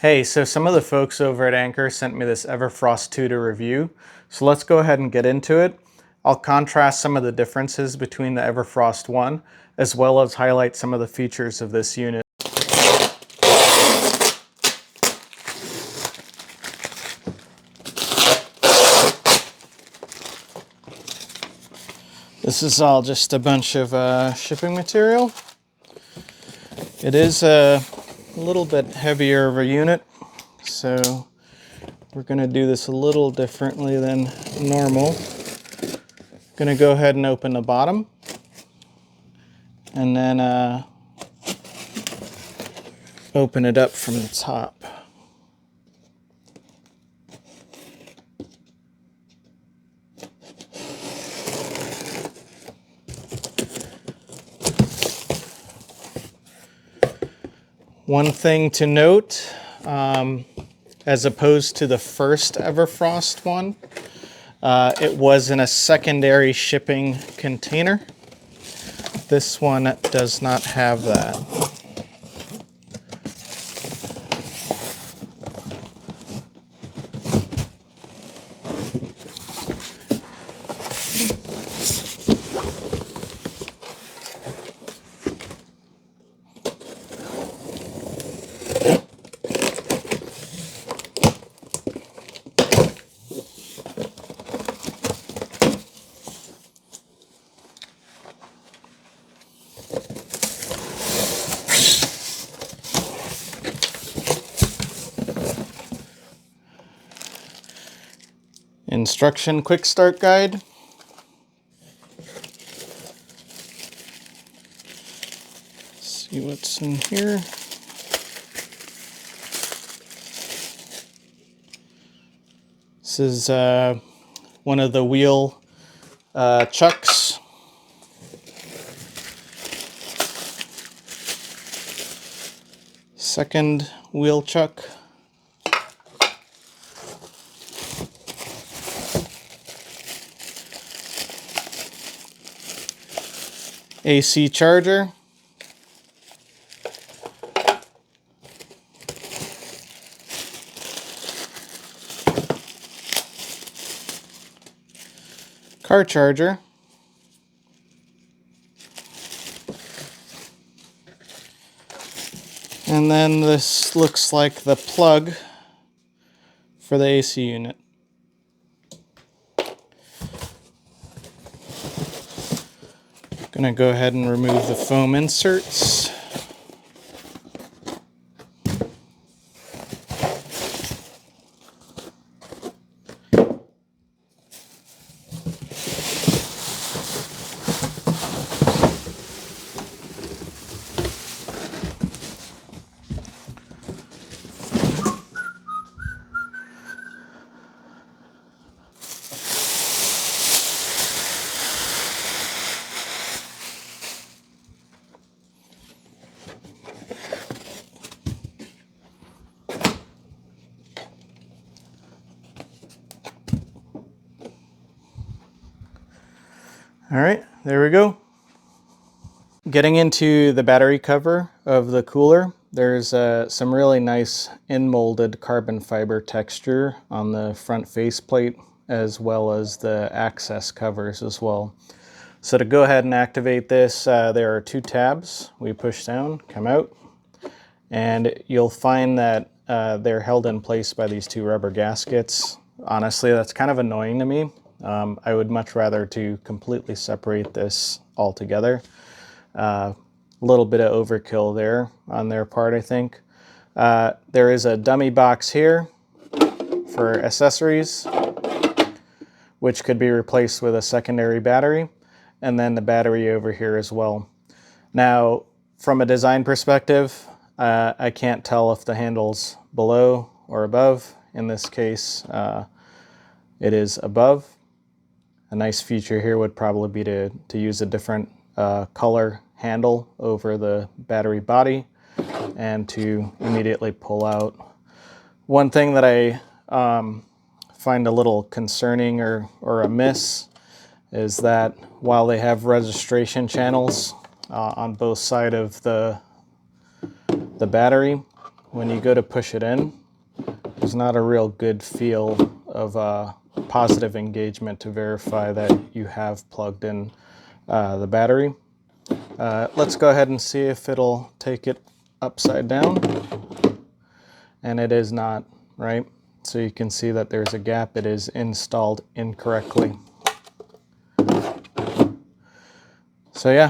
Hey, so some of the folks over at Anker sent me this Everfrost 2 to review, so let's go ahead and get into it. I'll contrast some of the differences between the Everfrost 1, as well as highlight some of the features of this unit. This is all just a bunch of shipping material. It is a little bit heavier of a unit, so we're going to do this a little differently than normal. Going to go ahead and open the bottom, and then open it up from the top. One thing to note, as opposed to the first Everfrost one, it was in a secondary shipping container. This one does not have that. Instruction quick start guide. See what's in here. This is one of the wheel chucks. Second wheel chuck. AC charger. Car charger. And then this looks like the plug for the AC unit. Gonna go ahead and remove the foam inserts. All right, there we go. Getting into the battery cover of the cooler, there's some really nice in-molded carbon fiber texture on the front faceplate, as well as the access covers as well. So to go ahead and activate this, there are two tabs. We push down, come out, and you'll find that they're held in place by these two rubber gaskets. Honestly, that's kind of annoying to me. I would much rather to completely separate this altogether. A little bit of overkill there on their part, I think. There is a dummy box here for accessories, which could be replaced with a secondary battery, and then the battery over here as well. Now, from a design perspective, I can't tell if the handle's below or above. In this case, it is above. A nice feature here would probably be to use a different color handle over the battery body and to immediately pull out. One thing that I find a little concerning or a miss is that while they have registration channels on both sides of the battery, when you go to push it in, there's not a real good feel of positive engagement to verify that you have plugged in the battery. Let's go ahead and see if it'll take it upside down. And it is not, right? So you can see that there's a gap. It is installed incorrectly. So yeah,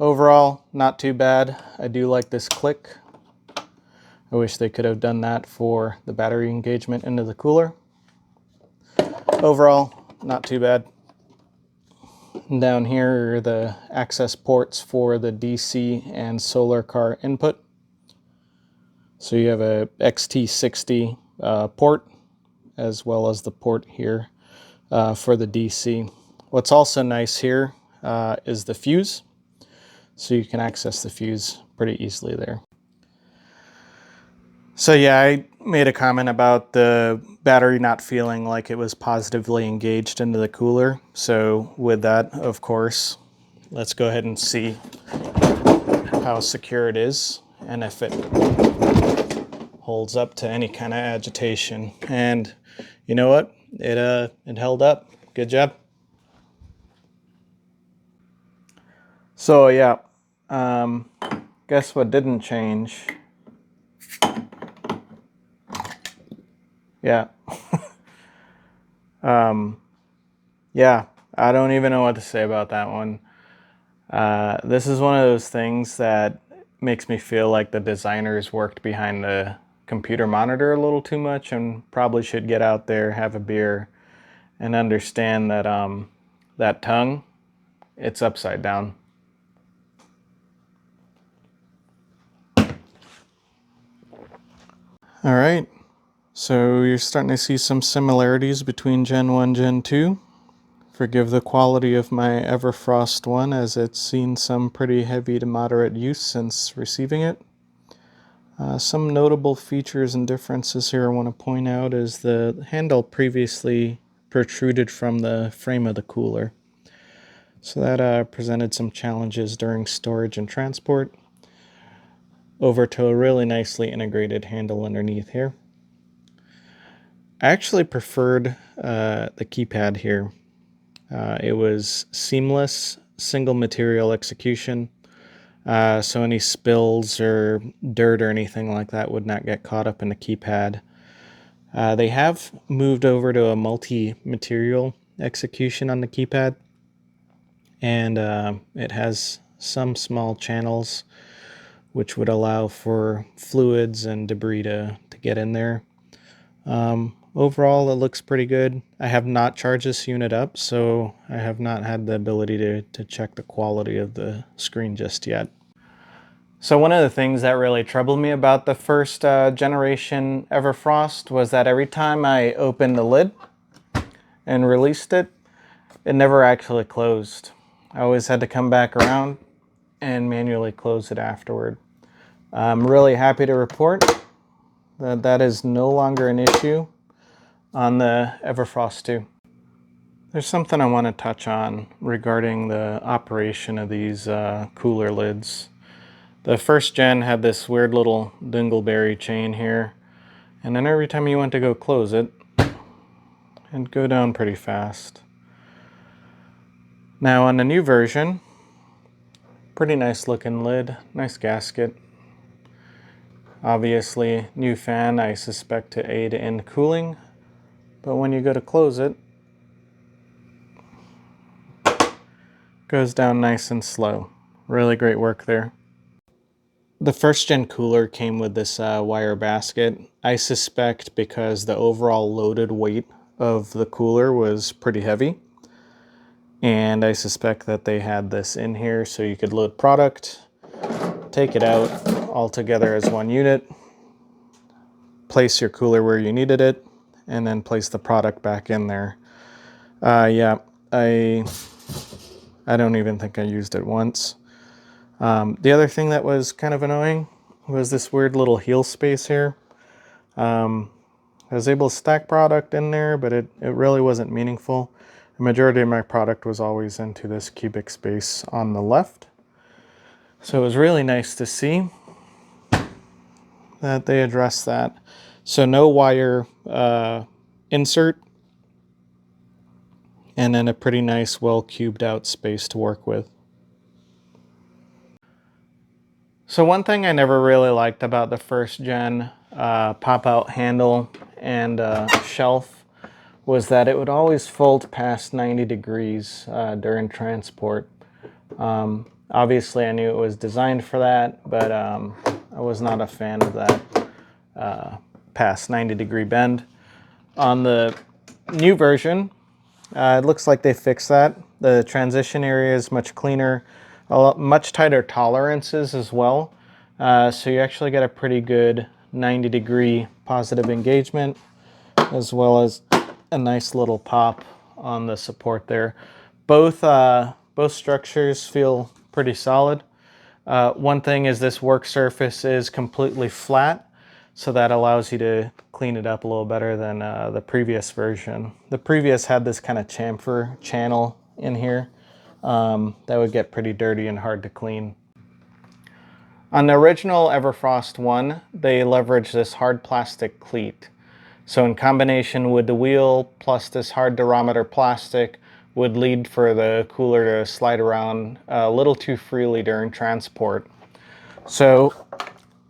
overall, not too bad. I do like this click. I wish they could have done that for the battery engagement into the cooler. Overall, not too bad. And down here are the access ports for the DC and solar car input. So you have a XT60 port, as well as the port here for the DC. What's also nice here is the fuse. So you can access the fuse pretty easily there. So yeah, I made a comment about the battery not feeling like it was positively engaged into the cooler. So with that, of course, let's go ahead and see how secure it is and if it holds up to any kind of agitation. And you know what? It held up. Good job. So yeah, guess what didn't change? Yeah. Yeah, I don't even know what to say about that one. This is one of those things that makes me feel like the designers worked behind the computer monitor a little too much and probably should get out there, have a beer, and understand that that tongue, it's upside down. All right, so you're starting to see some similarities between Gen 1, Gen 2. Forgive the quality of my Everfrost one, as it's seen some pretty heavy to moderate use since receiving it. Some notable features and differences here I want to point out is the handle previously protruded from the frame of the cooler. So that presented some challenges during storage and transport, over to a really nicely integrated handle underneath here. I actually preferred the keypad here. It was seamless, single material execution, so any spills or dirt or anything like that would not get caught up in the keypad. They have moved over to a multi-material execution on the keypad, and it has some small channels which would allow for fluids and debris to get in there. Overall, it looks pretty good. I have not charged this unit up, so I have not had the ability to check the quality of the screen just yet. So one of the things that really troubled me about the first generation Everfrost was that every time I opened the lid and released it, it never actually closed. I always had to come back around and manually close it afterward. I'm really happy to report that that is no longer an issue on the Everfrost 2. There's something I want to touch on regarding the operation of these cooler lids. The first gen had this weird little dingleberry chain here, and then every time you went to go close it, it'd go down pretty fast. Now on the new version, pretty nice looking lid, nice gasket. Obviously, new fan, I suspect to aid in cooling, but when you go to close it, goes down nice and slow. Really great work there. The first gen cooler came with this wire basket. I suspect because the overall loaded weight of the cooler was pretty heavy. And I suspect that they had this in here so you could load product, take it out all together as one unit, place your cooler where you needed it, and then place the product back in there. Yeah, I don't even think I used it once. The other thing that was kind of annoying was this weird little heel space here. I was able to stack product in there, but it really wasn't meaningful. The majority of my product was always into this cubic space on the left. So it was really nice to see. that they address that. So no wire insert, and then a pretty nice, well cubed out space to work with. So one thing I never really liked about the first gen pop-out handle and shelf was that it would always fold past 90 degrees during transport. Obviously I knew it was designed for that, but I was not a fan of that past 90 degree bend. On the new version, it looks like they fixed that. The transition area is much cleaner, much tighter tolerances as well. So you actually get a pretty good 90 degree positive engagement, as well as a nice little pop on the support there. Both structures feel pretty solid. One thing is this work surface is completely flat, so that allows you to clean it up a little better than the previous version. The previous had this kind of chamfer channel in here that would get pretty dirty and hard to clean. On the original Everfrost 1, they leveraged this hard plastic cleat. So in combination with the wheel plus this hard durometer plastic would lead for the cooler to slide around a little too freely during transport. So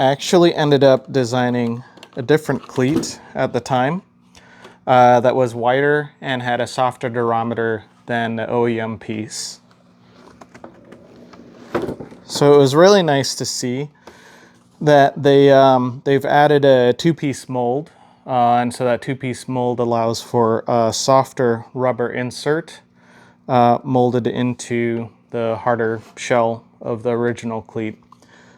I actually ended up designing a different cleat at the time that was wider and had a softer durometer than the OEM piece. So it was really nice to see that they've added a two-piece mold, and so that two-piece mold allows for a softer rubber insert molded into the harder shell of the original cleat.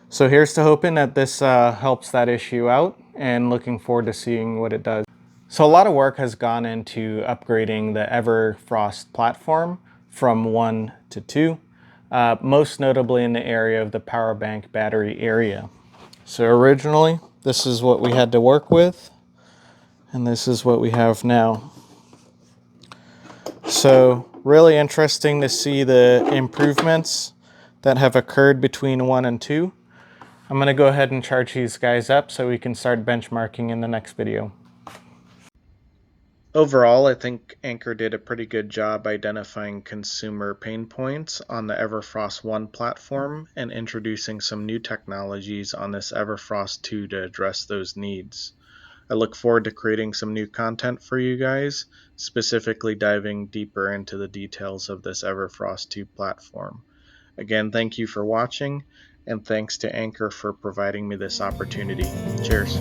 So here's to hoping that this helps that issue out, and looking forward to seeing what it does. So a lot of work has gone into upgrading the Everfrost platform from 1 to 2, most notably in the area of the power bank battery area. So originally, this is what we had to work with, and this is what we have now. So really interesting to see the improvements that have occurred between 1 and 2. I'm going to go ahead and charge these guys up so we can start benchmarking in the next video. Overall, I think Anker did a pretty good job identifying consumer pain points on the Everfrost 1 platform and introducing some new technologies on this Everfrost 2 to address those needs. I look forward to creating some new content for you guys, specifically diving deeper into the details of this Everfrost 2 platform. Again, thank you for watching, and thanks to Anker for providing me this opportunity. Cheers.